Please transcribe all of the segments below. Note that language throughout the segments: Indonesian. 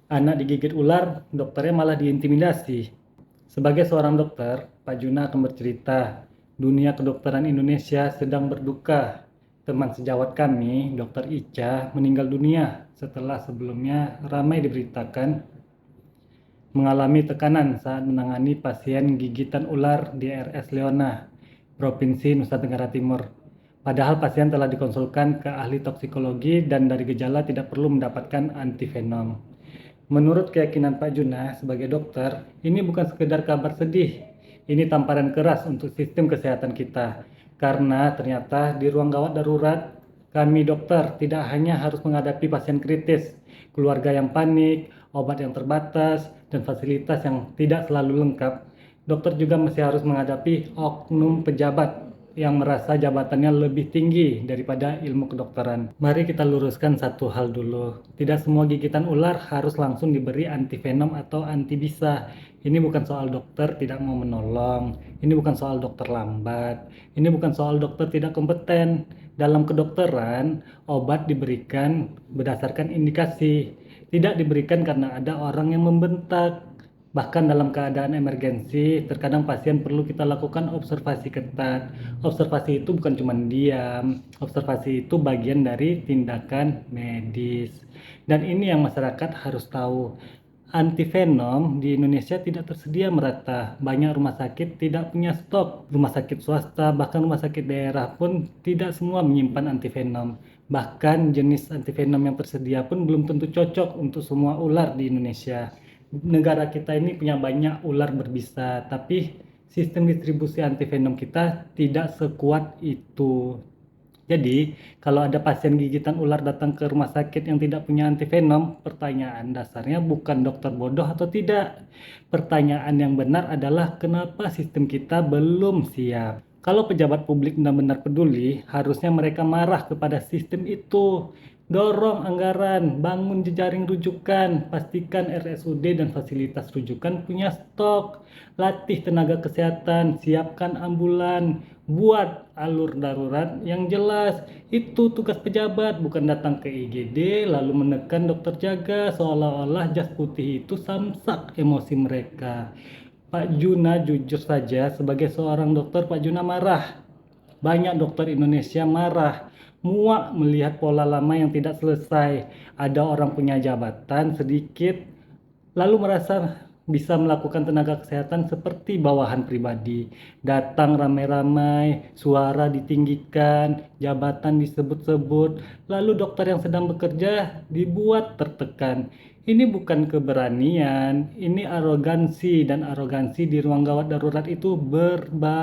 Anak digigit ular, dokternya malah diintimidasi. Sebagai seorang dokter, Pak Juna akan bercerita, dunia kedokteran Indonesia sedang berduka. Teman sejawat kami, Dr. Ica, meninggal dunia setelah sebelumnya ramai diberitakan mengalami tekanan saat menangani pasien gigitan ular di RS Leona, Provinsi Nusa Tenggara Timur. Padahal pasien telah dikonsulkan ke ahli toksikologi dan dari gejala tidak perlu mendapatkan antivenom. Menurut keyakinan Pak Juna sebagai dokter, ini bukan sekedar kabar sedih. Ini tamparan keras untuk sistem kesehatan kita. Karena ternyata di ruang gawat darurat, kami dokter tidak hanya harus menghadapi pasien kritis, keluarga yang panik, obat yang terbatas, dan fasilitas yang tidak selalu lengkap. Dokter juga masih harus menghadapi oknum pejabat yang merasa jabatannya lebih tinggi daripada ilmu kedokteran. Mari kita luruskan satu hal dulu. Tidak semua gigitan ular harus langsung diberi antivenom atau antibisa. Ini bukan soal dokter tidak mau menolong. Ini bukan soal dokter lambat. Ini bukan soal dokter tidak kompeten. Dalam kedokteran, obat diberikan berdasarkan indikasi. Tidak diberikan karena ada orang yang membentak. Bahkan dalam keadaan emergensi, terkadang pasien perlu kita lakukan observasi ketat. Observasi itu bukan cuma diam, observasi itu bagian dari tindakan medis. Dan ini yang masyarakat harus tahu. Antivenom di Indonesia tidak tersedia merata. Banyak rumah sakit tidak punya stok. Rumah sakit swasta, bahkan rumah sakit daerah pun tidak semua menyimpan antivenom. Bahkan jenis antivenom yang tersedia pun belum tentu cocok untuk semua ular di Indonesia. Negara kita ini punya banyak ular berbisa, tapi sistem distribusi antivenom kita tidak sekuat itu. Jadi, kalau ada pasien gigitan ular datang ke rumah sakit yang tidak punya antivenom, pertanyaan dasarnya bukan dokter bodoh atau tidak. Pertanyaan yang benar adalah kenapa sistem kita belum siap. Kalau pejabat publik benar-benar peduli, harusnya mereka marah kepada sistem itu. Dorong anggaran, bangun jejaring rujukan, pastikan RSUD dan fasilitas rujukan punya stok, latih tenaga kesehatan, siapkan ambulan, buat alur darurat yang jelas. Itu tugas pejabat, bukan datang ke IGD lalu menekan dokter jaga seolah-olah jas putih itu samsak emosi mereka. Pak Juna jujur saja, sebagai seorang dokter Pak Juna marah. Banyak dokter Indonesia marah, muak melihat pola lama yang tidak selesai. Ada orang punya jabatan sedikit, lalu merasa bisa melakukan tenaga kesehatan seperti bawahan pribadi. Datang ramai-ramai, suara ditinggikan, jabatan disebut-sebut, lalu dokter yang sedang bekerja dibuat tertekan. Ini bukan keberanian, ini arogansi, dan arogansi di ruang gawat darurat itu berbahaya.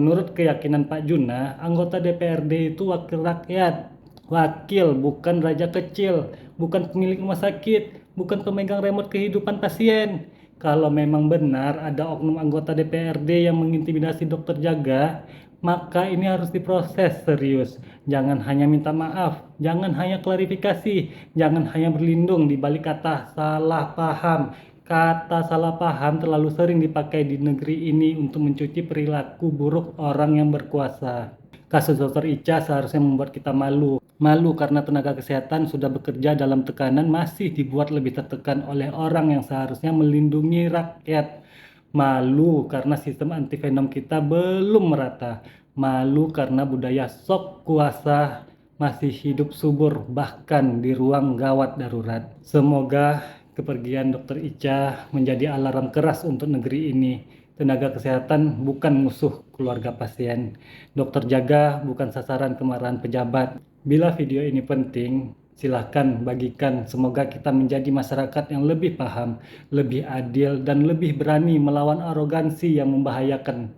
Menurut keyakinan Pak Juna, anggota DPRD itu wakil rakyat. Wakil, bukan raja kecil, bukan pemilik rumah sakit, bukan pemegang remote kehidupan pasien. Kalau memang benar ada oknum anggota DPRD yang mengintimidasi dokter jaga, maka ini harus diproses serius. Jangan hanya minta maaf, jangan hanya klarifikasi, jangan hanya berlindung di balik kata salah paham. Kata salah paham terlalu sering dipakai di negeri ini untuk mencuci perilaku buruk orang yang berkuasa. Kasus Dr. Ica seharusnya membuat kita malu. Malu karena tenaga kesehatan sudah bekerja dalam tekanan masih dibuat lebih tertekan oleh orang yang seharusnya melindungi rakyat. Malu karena sistem antivenom kita belum merata. Malu karena budaya sok kuasa masih hidup subur bahkan di ruang gawat darurat. Semoga kepergian Dr. Ica menjadi alarm keras untuk negeri ini. Tenaga kesehatan bukan musuh keluarga pasien. Dokter jaga bukan sasaran kemarahan pejabat. Bila video ini penting, silahkan bagikan. Semoga kita menjadi masyarakat yang lebih paham, lebih adil, dan lebih berani melawan arogansi yang membahayakan